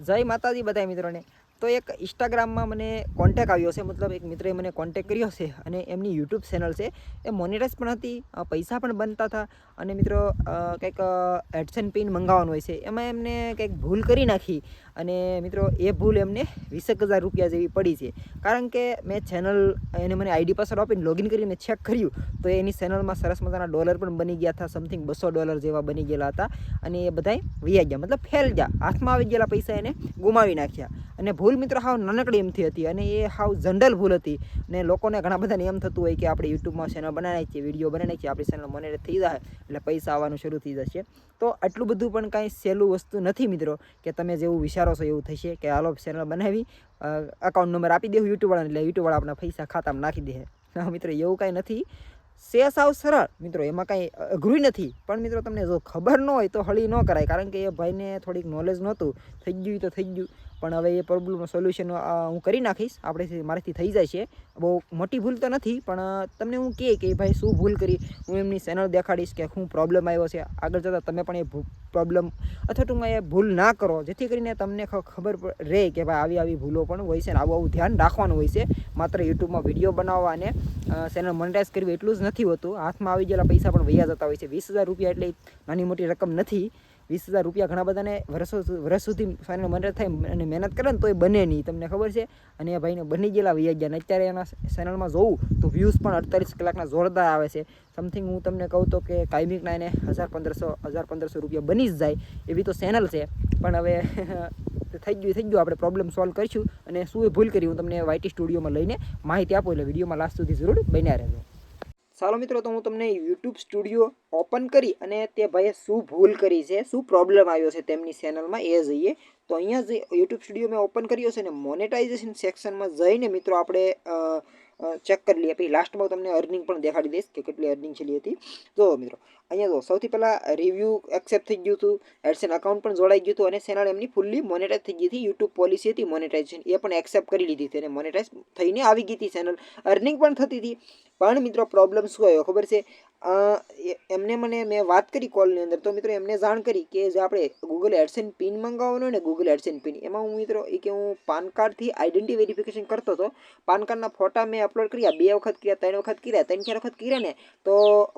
જય માતાજી બધા મિત્રોને। તો એક ઇન્સ્ટાગ્રામમાં મને કોન્ટેક આવ્યો છે, મતલબ એક મિત્રે મને કોન્ટેક કર્યો છે અને એમની યુટ્યુબ ચેનલ છે એ મોનેટાઈઝ પણ હતી, પૈસા પણ બનતા હતા। અને મિત્રો કંઈક એડસન પિન મંગાવવાનું હોય છે, એમાં એમને કંઈક ભૂલ કરી નાખી અને મિત્રો એ ભૂલ એમને 20,000 રૂપિયા જેવી પડી છે। કારણ કે મેં ચેનલ એને મને આઈડી પાસવર્ડ આપીને લોગિન કરીને ચેક કર્યું તો એની ચેનલમાં સરસ મજાના ડોલર પણ બની ગયા હતા, સમથિંગ $200 જેવા બની ગયેલા હતા અને એ બધાય વૈયા ગયા, મતલબ ફેલ ગયા, હાથમાં આવી ગયેલા પૈસા એને ગુમાવી નાખ્યા। અને ભૂલ મિત્રો હાવ નાનકડી એમથી હતી અને એ હાવ જનરલ ભૂલ હતી ને લોકોને ઘણા બધાને એમ થતું હોય કે આપણે યુટ્યુબમાં ચેનલ બનાવી નાખીએ, વિડીયો બનાવી નાખીએ, આપણી ચેનલ મોનેટાઈઝ થઈ જાય એટલે પૈસા આવવાનું શરૂ થઈ જશે। તો આટલું બધું પણ કાંઈ સહેલું વસ્તુ નથી મિત્રો કે તમે જેવું વિચારો છો એવું થશે કે હાલો ચેનલ બનાવી અકાઉન્ટ નંબર આપી દેવું યુટ્યુબવાળાને એટલે યુટ્યુબવાળા આપણા પૈસા ખાતામાં નાખી દે। ના મિત્રો એવું કાંઈ નથી, છે સાવ સરળ મિત્રો, એમાં કાંઈ અઘરું નથી, પણ મિત્રો તમને જો ખબર ન હોય તો હળી ન કરાય, કારણ કે એ ભાઈને થોડીક નોલેજ નહોતું, થઈ ગયું તો થઈ ગયું, પણ હવે એ પ્રોબ્લેમનું સોલ્યુશન હું કરી નાખીશ, આપણે મારાથી થઈ જાય છે। બહુ મોટી ભૂલ તો નથી, પણ તમને હું કહે કે ભાઈ શું ભૂલ કરી, હું એમની ચેનલ દેખાડીશ કે શું પ્રોબ્લેમ આવ્યો છે, આગળ જતાં તમે પણ એ પ્રોબ્લેમ અથવા ટૂંકમાં એ ભૂલ ના કરો, જેથી કરીને તમને ખબર રહે કે ભાઈ આવી ભૂલો પણ હોય છે ને આવું ધ્યાન રાખવાનું હોય છે। માત્ર યુટ્યુબમાં વિડીયો બનાવવા અને ચેનલ મોનેટાઈઝ કરવી એટલું જ નથી હોતું, હાથમાં આવી ગયેલા પૈસા પણ વૈયા જતા હોય છે। 20,000 રૂપિયા એટલે નાની મોટી રકમ નથી। 20,000 રૂપિયા ઘણા બધાને વર્ષ સુધી ચેનલ મોનેટાઈઝ થાય અને મહેનત કરે ને તો એ બને નહીં, તમને ખબર છે। અને એ ભાઈને બની ગયેલા વૈયા ગયા, અત્યારે એના ચેનલમાં જોઉં તો વ્યૂઝ પણ 48 કલાકના જોરદાર આવે છે, સમથિંગ હું તમને કહું તો કે કાયમિકના એને 1,000-1,500 રૂપિયા બની જ જાય એવી તો ચેનલ છે। પણ હવે થઈ ગયું, આપણે પ્રોબ્લેમ સોલ્વ કરીશું અને શું ભૂલ કરી હું તમને વાયટી સ્ટુડિયોમાં લઈને માહિતી આપું, એટલે વિડીયોમાં લાસ્ટ સુધી જરૂર બન્યા રહેજો। ચાલો મિત્રો, તો હું તમને યુટ્યુબ સ્ટુડિયો ઓપન કરી અને તે ભાઈએ શું ભૂલ કરી છે, શું પ્રોબ્લેમ આવ્યો છે તેમની ચેનલમાં એ જોઈએ। તો અહીંયા જે યુટ્યુબ સ્ટુડિયો મેં ઓપન કર્યો છે ને મોનેટાઇઝેશન સેક્શનમાં જઈને મિત્રો આપણે ચેક કરી લઈએ, પછી લાસ્ટમાં તમને અર્નિંગ પણ દેખાડી દઈશ કે કેટલી અર્નિંગ છેલ્લી હતી। જો મિત્રો અહીંયા જો સૌથી પહેલાં રિવ્યૂ એક્સેપ્ટ થઈ ગયું હતું, એડસન અકાઉન્ટ પણ જોડાઈ ગયું હતું અને ચેનલ એમની ફૂલ્લી મોનેટાઈઝ થઈ ગઈ હતી। યુટ્યુબ પોલિસી હતી મોનેટાઇઝેશન, એ પણ એક્સેપ્ટ કરી લીધી હતી અને મોનેટાઈઝ થઈને આવી ગઈ હતી ચેનલ, અર્નિંગ પણ થતી હતી। પણ મિત્રો પ્રોબ્લેમ શું આવ્યો ખબર છે, એમને મેં વાત કરી કોલની અંદર, તો મિત્રો એમને જાણ કરી કે જે આપણે ગૂગલ એડસન પિન મંગાવવાનો હોય ને ગૂગલ એડસન પિન, એમાં હું મિત્રો એ કે હું પાન કાર્ડથી આઈડેન્ટિટી વેરિફિકેશન કરતો હતો, પાન કાર્ડના ફોટા મેં અપલોડ કર્યા, 2 વખત કર્યા, 3 વખત કર્યા, 3-4 વખત કર્યા ને તો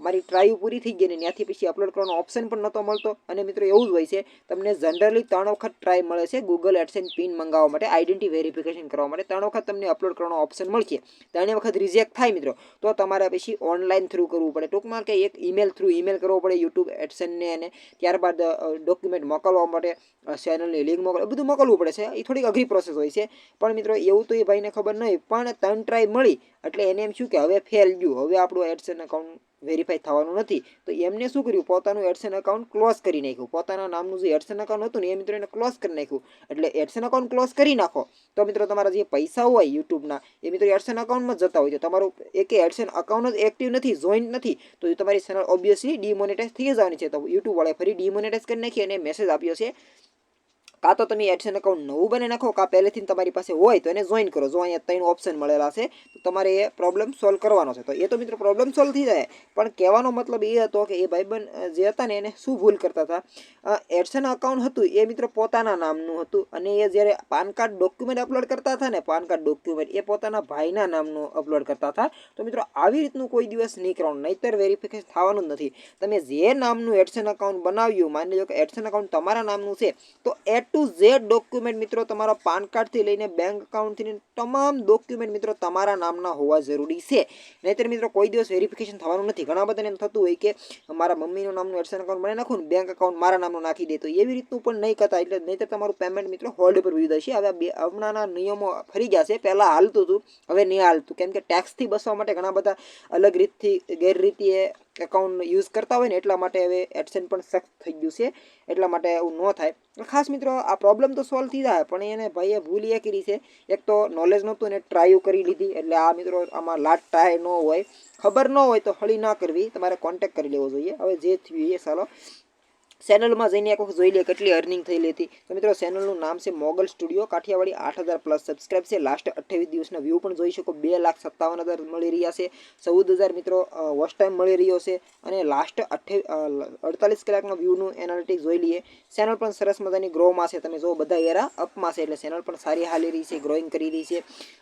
મારી ટ્રાય પૂરી થઈ ગઈ ને ત્યાંથી પછી અપલોડ કરવાનો ઓપ્શન પણ નહોતો મળતો। અને મિત્રો એવું જ હોય છે, તમને જનરલી 3 વખત ટ્રાય મળે છે ગૂગલ એડસન પિન મંગાવવા માટે, આઈડેન્ટિટી વેરિફિકેશન કરવા માટે 3 વખત તમને અપલોડ કરવાનો ઓપ્શન મળશે, 3 વખત રિજેક્ટ થાય મિત્રો તો તમારે પછી ઓનલાઈન થ્રુ કરવું પડે, ટૂંકમાં કે એક ઈમેલ થ્રુ ઈમેલ કરવો પડે યુટ્યુબ એડસનને, અને ત્યારબાદ ડોક્યુમેન્ટ મોકલવા માટે ચેનલની લિંક મોકલવા, બધું મોકલવું પડે છે, એ થોડીક અઘરી પ્રોસેસ હોય છે। પણ મિત્રો એવું તો એ ભાઈને ખબર નહીં, પણ 3 ટ્રાય મળી એટલે એને એમ શું કે હવે ફેલ ગયું, હવે આપણું એડસન અકાઉન્ટ વેરીફાઈ થવાનું નથી, તો એમને શું કર્યું, પોતાનું એડસન અકાઉન્ટ ક્લોઝ કરી નાખ્યું, પોતાના નામનું જે એડસન અકાઉન્ટ હતું ને એ મિત્રો એને ક્લોઝ કરી નાખ્યું। એટલે એડસન અકાઉન્ટ ક્લોઝ કરી નાખો તો મિત્રો તમારા જે પૈસા હોય યુટ્યુબના એ મિત્રો એડસન અકાઉન્ટમાં જતા હોય છે, તમારું એક એડસન અકાઉન્ટ જ એક્ટિવ નથી, જોઈન્ટ નથી, તો એ તમારી ચેનલ ઓબ્વિયસલી ડિમોનેટાઈઝ થઈ જવાની છે। તો યુટ્યુબ વાળાએ ફરી ડિમોનેટાઈઝ કરી નાખી અને મેસેજ આપ્યો છે, કાં તો તમે એડસન અકાઉન્ટ નવું બનાવી નાખો, કાં પહેલેથી તમારી પાસે હોય તો એને જોઈન કરો, જો અહીંયા 3 ઓપ્શન મળેલા છે તો તમારે એ પ્રોબ્લેમ સોલ્વ કરવાનો છે। તો એ તો મિત્રો પ્રોબ્લેમ સોલ્વ થઈ જાય, પણ કહેવાનો મતલબ એ હતો કે એ ભાઈબંધ જે હતા ને એને શું ભૂલ કરતા હતા, એડસન અકાઉન્ટ હતું એ મિત્રો પોતાના નામનું હતું અને એ જ્યારે પાન કાર્ડ ડોક્યુમેન્ટ અપલોડ કરતા હતા ને, પાન કાર્ડ ડોક્યુમેન્ટ એ પોતાના ભાઈના નામનું અપલોડ કરતા હતા। તો મિત્રો આવી રીતનું કોઈ દિવસ નહીં કરવાનું, નહીંતર વેરિફિકેશન થવાનું જ નથી। તમે જે નામનું એડસન અકાઉન્ટ બનાવ્યું, માની લો કે એડસન અકાઉન્ટ તમારા નામનું છે, તો ટુ ઝેડ ડોક્યુમેન્ટ મિત્રો તમારા પાન કાર્ડથી લઈને બેંક અકાઉન્ટથી તમામ ડોક્યુમેન્ટ મિત્રો તમારા નામના હોવા જરૂરી છે, નહીંતર મિત્રો કોઈ દિવસ વેરિફિકેશન થવાનું નથી। ઘણા બધાને એમ થતું હોય કે મારા મમ્મીનું નામનું એડસન અકાઉન્ટ બનાવી નાખું ને બેંક અકાઉન્ટ મારા નામનું નાખી દે, તો એવી રીતનું પણ નહીં કરતા, એટલે નહીંતર તમારું પેમેન્ટ મિત્રો હોલ્ડ પર વહી જશે। હવે હમણાંના નિયમો ફરી ગયા છે, પહેલાં હાલતું હતું હવે નહીં હાલતું, કેમ કે ટેક્સથી બસવા માટે ઘણા બધા અલગ રીતથી ગેરરીતિએ એકાઉન્ટ યુઝ કરતા હોય ને એટલા માટે હવે એડસન પણ સખ્ત થઈ ગયું છે, એટલા માટે એવું ન થાય। ખાસ મિત્રો આ પ્રોબ્લેમ તો સોલ્વ થઈ જાય, પણ એને ભાઈએ ભૂલ એ કરી છે, એક તો નોલેજ નહોતું ને ટ્રાય કરી લીધી, એટલે આ મિત્રો આમાં લાટ ટ્રાય ન હોય, ખબર ન હોય તો હળી ના કરવી, તમારે કોન્ટેક્ટ કરી લેવો જોઈએ। હવે જે થયું એ ચાલો ચેનલમાં જઈને એક વખત જોઈ લે કેટલી અર્નિંગ થયેલી હતી. તો મિત્રો ચેનલનું નામ છે Mogal studio Kathiyawadi. 8,000 plus subscribe છે. લાસ્ટ 28 દિવસના વ્યૂ પણ જોઈ શકો. 2,57,000 મળી રહ્યા છે. 14,000 મિત્રો વોચ ટાઈમ મળી રહ્યો છે. અને લાસ્ટ 48 કલાકના વ્યૂનું એનાલિટિક્સ જોઈ લઈએ. ચેનલ પણ સરસ મજાની ગ્રોમાં છે. તમે જો બધા એરા અપમાં છે એટલે ચેનલ પણ સારી હાલી રહી છે, ગ્રોઈંગ કરી રહી છે.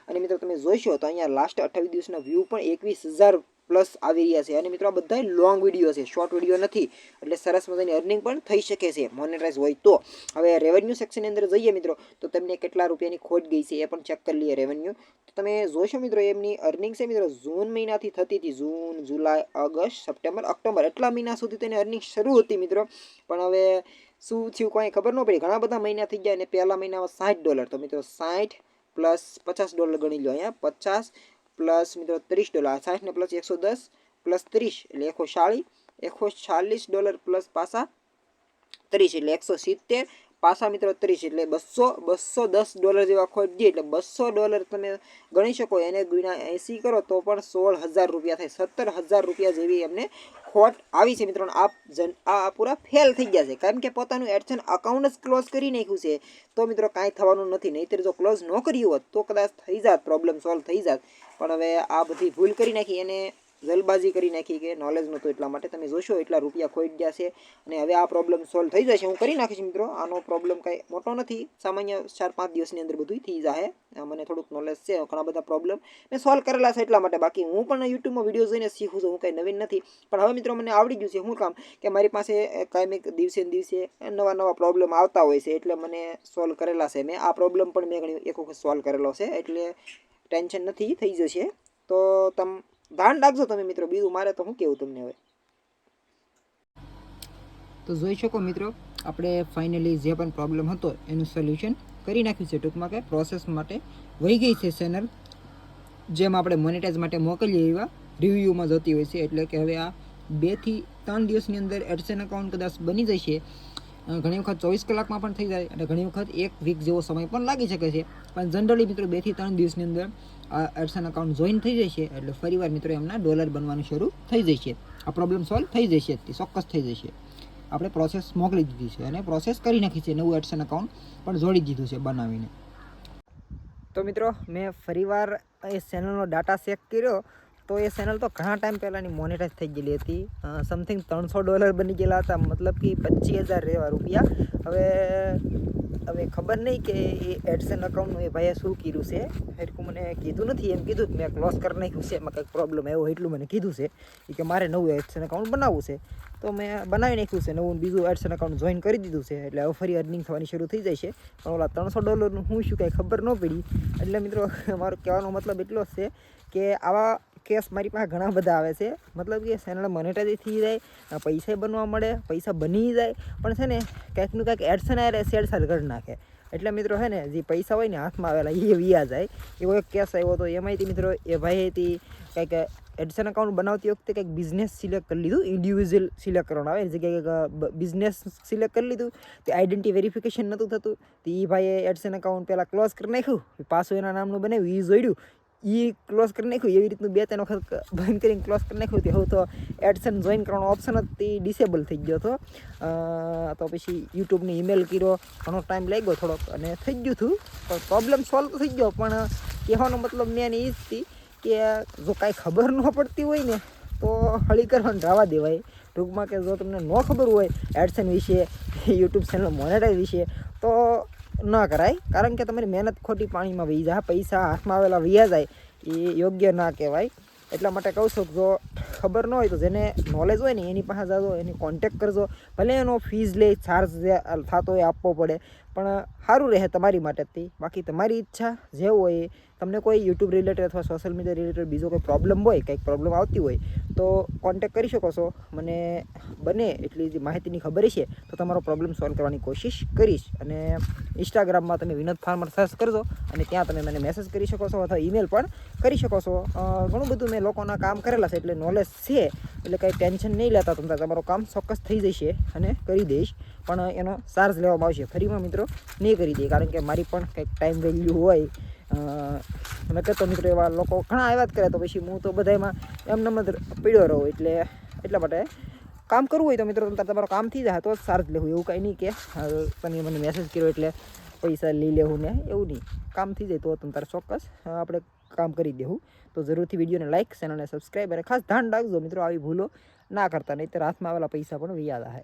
અને મિત્રો તમે જોઈશો તો અહીંયા લાસ્ટ 28 દિવસના વ્યૂ પણ 21,000 પ્લસ આવી રહ્યા છે. અને મિત્રો આ બધા લોંગ વિડીયો છે, શોર્ટ વિડીયો નથી, એટલે સરસ મજાની અર્નિંગ પણ થઈ શકે છે મોનેટાઇઝ હોય તો. હવે રેવન્યુ સેક્શનની અંદર જઈએ મિત્રો તો તમને કેટલા રૂપિયાની ખોટ ગઈ છે એ પણ ચેક કરી લઈએ રેવન્યુ. તો તમે જોશો મિત્રો એમની અર્નિંગ છે મિત્રો જૂન મહિનાથી થતી હતી. જૂન, જુલાઈ, ઓગસ્ટ, સપ્ટેમ્બર, ઓક્ટોબર એટલા મહિના સુધી તેની અર્નિંગ શરૂ હતી મિત્રો. પણ હવે શું થયું કોઈ ખબર ન પડી. ઘણા બધા મહિના થઈ ગયા અને પહેલા મહિનામાં $60. તો મિત્રો 60 પ્લસ $50 ગણી લો. અહીંયા 50 પ્લસ મિત્રો $30, 60 ને પ્લસ 110 પ્લસ 30 એટલે $140 પ્લસ પાછા 30 એટલે 170 પાછા મિત્રો 30 એટલે $210 જેવા ખોટ ગઈ. એટલે $200 તમે ગણી શકો. એને ગુણ્યા 80 કરો તો પણ 16,000 રૂપિયા થાય. 17,000 રૂપિયા જેવી એમને ખોટ આવી છે મિત્રો. આ પૂરા ફેલ થઈ ગયા છે કારણ કે પોતાનું એડસન અકાઉન્ટ જ ક્લોઝ કરી નાખ્યું છે. તો મિત્રો કાંઈ થવાનું નથી. નહીંતર જો ક્લોઝ ન કર્યું હોત તો કદાચ થઈ જાત, પ્રોબ્લેમ સોલ્વ થઈ જાત. પણ હવે આ બધી ભૂલ કરી નાખી, એને જલબાજી કરી નાખી કે નોલેજ નહોતું એટલા માટે. તમે જોશો એટલા રૂપિયા ખોઈ ગયા છે. અને હવે આ પ્રોબ્લેમ સોલ્વ થઈ જશે. હું કરી નાખીશ મિત્રો. આનો પ્રોબ્લેમ કાંઈ મોટો નથી. સામાન્ય 4-5 દિવસની અંદર બધું થઈ જશે. મને થોડુંક નોલેજ છે. ઘણા બધા પ્રોબ્લેમ મેં સોલ્વ કરેલા છે એટલા માટે. બાકી હું પણ યુટ્યુબમાં વિડીયો જોઈને શીખું છું. હું કંઈ નવીન નથી. પણ હવે મિત્રો મને આવડી ગયું છે. શું કામ કે મારી પાસે કાયમિક દિવસે ને દિવસે નવા પ્રોબ્લેમ આવતા હોય છે. એટલે મને સોલ્વ કરેલા છે. મેં આ પ્રોબ્લેમ પણ મેં એક વખત સોલ્વ કરેલો છે. એટલે ટેન્શન નથી, થઈ જશે. તો તમે ધ્યાન રાખજો તમે મિત્રો. બીજું મારે તો શું કહેવું તમને હવે. તો જોઈ શકો મિત્રો આપણે ફાઇનલી જે પણ પ્રોબ્લેમ હતો એનું સોલ્યુશન કરી નાખ્યું છે. ટૂંકમાં કે પ્રોસેસ માટે વહી ગઈ છે ચેનલ. જેમ આપણે મોનેટાઇઝ માટે મોકલીએ એવા રિવ્યૂમાં જતી હોય છે. એટલે કે હવે આ 2 થી 3 દિવસની અંદર એડસન અકાઉન્ટ કદાચ બની જશે. ઘણી વખત 24 કલાકમાં પણ થઈ જાય અને ઘણી વખત 1 વીક જેવો સમય પણ લાગી શકે છે. પણ જનરલી મિત્રો 2 થી 3 દિવસની અંદર આ એડસન અકાઉન્ટ જોઈન થઈ જશે. એટલે ફરીવાર મિત્રો એમના ડોલર બનવાનું શરૂ થઈ જશે. આ પ્રોબ્લેમ સોલ્વ થઈ જશે, ચોક્કસ થઈ જશે. આપણે પ્રોસેસ મોકલી દીધી છે અને પ્રોસેસ કરી નાખી છે. નવું એડસન અકાઉન્ટ પણ જોડી દીધું છે બનાવીને. તો મિત્રો મેં ફરીવાર એ ચેનલનો ડાટા ચેક કર્યો તો એ ચેનલ તો ઘણા ટાઈમ પહેલાંની મોનેટાઇઝ થઈ ગયેલી હતી. સમથિંગ $300 બની ગયેલા હતા. મતલબ કે 25,000 જેવા રૂપિયા. હવે ખબર નહીં કે એ એડસન અકાઉન્ટનું એ ભાઈએ શું કીધું છે. એટલું મને કીધું નથી. એમ કીધું કે મેં ક્લોઝ કરી નાખ્યું છે, એમાં કંઈક પ્રોબ્લેમ આવ્યો એટલું મને કીધું છે. કે મારે નવું એડસન અકાઉન્ટ બનાવવું છે. તો મેં બનાવી નાખ્યું છે નવું. બીજું એડસન અકાઉન્ટ જોઈન કરી દીધું છે. એટલે હવે ફરી અર્નિંગ થવાની શરૂ થઈ જાય છે. પણ ઓલા $300નું હું શું કાંઈ ખબર ન પડી. એટલે મિત્રો મારો કહેવાનો મતલબ એટલો જ છે કે આવા કેસ મારી પાસે ઘણા બધા આવે છે. મતલબ કે ચેનલ મોનેટાઇઝ થઈ જાય, પૈસા બનવા મળે, પૈસા બની જાય, પણ છે ને કંઈકનું કંઈક એડસન આવે છેડછાડ કરી નાખે. એટલે મિત્રો છે ને જે પૈસા હોય ને હાથમાં આવેલા એ વ્યા જાય. એવો એક કેસ આવ્યો હતો. એમાંયથી મિત્રો એ ભાઈથી કંઈક એડસન અકાઉન્ટ બનાવતી વખતે કંઈક બિઝનેસ સિલેક્ટ કરી લીધું. ઇન્ડિવિજ્યુઅલ સિલેક્ટ કરવાનું આવે. એ જગ્યાએ બિઝનેસ સિલેક્ટ કરી લીધું. તે આઈડેન્ટિટી વેરિફિકેશન નહોતું થતું. તો એ ભાઈએ એડસન અકાઉન્ટ પહેલાં ક્લોઝ કરી નાખ્યું. પાછું એના નામનું બનાવ્યું. એ જોડ્યું, એ ક્લોઝ કરી નાખ્યું. એવી રીતનું 2-3 વખત બંધ કરીને ક્લોઝ કરી નાખ્યું. તે હવે તો એડસન જોઈન કરવાનો ઓપ્શન જ તે ડિસેબલ થઈ ગયો હતો. તો પછી યુટ્યુબની ઈમેલ કર્યો, ઘણો ટાઈમ લાગ્યો થોડોક અને થઈ ગયું હતું. પણ પ્રોબ્લેમ સોલ્વ તો થઈ ગયો. પણ કહેવાનો મતલબ મેં એ જ હતી કે જો કાંઈ ખબર ન પડતી હોય ને તો હળી કરવાનું જવા દેવાય. ટૂંકમાં કે જો તમને ન ખબર હોય એડસન વિશે, યુટ્યુબ ચેનલ મોનેટાઇઝ વિશે, તો ન કરાય. કારણ કે તમારી મહેનત ખોટી પાણીમાં વહી જાય. પૈસા હાથમાં આવેલા વહ્યા જાય એ યોગ્ય ના કહેવાય. એટલા માટે કહું છું કે જો ખબર ન હોય તો જેને નોલેજ હોય ને એની પાસે જાજો, એની કોન્ટેક્ટ કરજો. ભલે એનો ફીસ લે, ચાર્જ જે થતો હોય આપવો પડે, પણ સારું રહે તમારી માટે જ. બાકી તમારી ઈચ્છા જે હોય. તમને કોઈ યુટ્યુબ રિલેટેડ અથવા સોશિયલ મીડિયા રિલેટેડ બીજો કોઈ પ્રોબ્લેમ હોય, કંઈક પ્રોબ્લેમ આવતી હોય તો કોન્ટેક્ટ કરી શકો છો. મને બને એટલી જે માહિતીની ખબર છે તો તમારો પ્રોબ્લેમ સોલ્વ કરવાની કોશિશ કરીશ. અને ઇન્સ્ટાગ્રામમાં તમે વિનોદ ફાર્મર સર્ચ કરજો અને ત્યાં તમે મને મેસેજ કરી શકો છો અથવા ઈમેલ પણ કરી શકો છો. ઘણું બધું મેં લોકોના કામ કરેલા છે એટલે નોલેજ છે. એટલે કંઈ ટેન્શન નહીં લેતા. તમને તમારું કામ ચોક્કસ થઈ જશે અને કરી દઈશ. પણ એનો ચાર્જ લેવામાં આવશે. ફરીમાં મિત્રો નહીં કરી દઈએ કારણ કે મારી પણ કંઈક ટાઈમ વેલ્યુ હોય. મેં કહેતો મિત્રો એવા લોકો ઘણા આવ્યા જ કરે તો પછી હું તો બધામાં એમને જ પીડ્યો રહું. એટલા માટે કામ કરવું હોય તો મિત્રો તમારું કામ થઈ જાય તો જ ચાર્જ લેવું, એવું કંઈ નહીં કે તમે મને મેસેજ કર્યો એટલે પૈસા લઈ લેવું ને એવું નહીં. કામ થઈ જાય તો તમારે ચોક્કસ આપણે કામ કરી દેવું. તો જરૂરથી વિડીયોને લાઇક, ચેનલને સબસ્ક્રાઈબ અને ખાસ ધ્યાન રાખજો મિત્રો, આવી ભૂલો ના કરતા, નહીં તો હાથમાં આવેલા પૈસા પણ વ્યાજ આવે.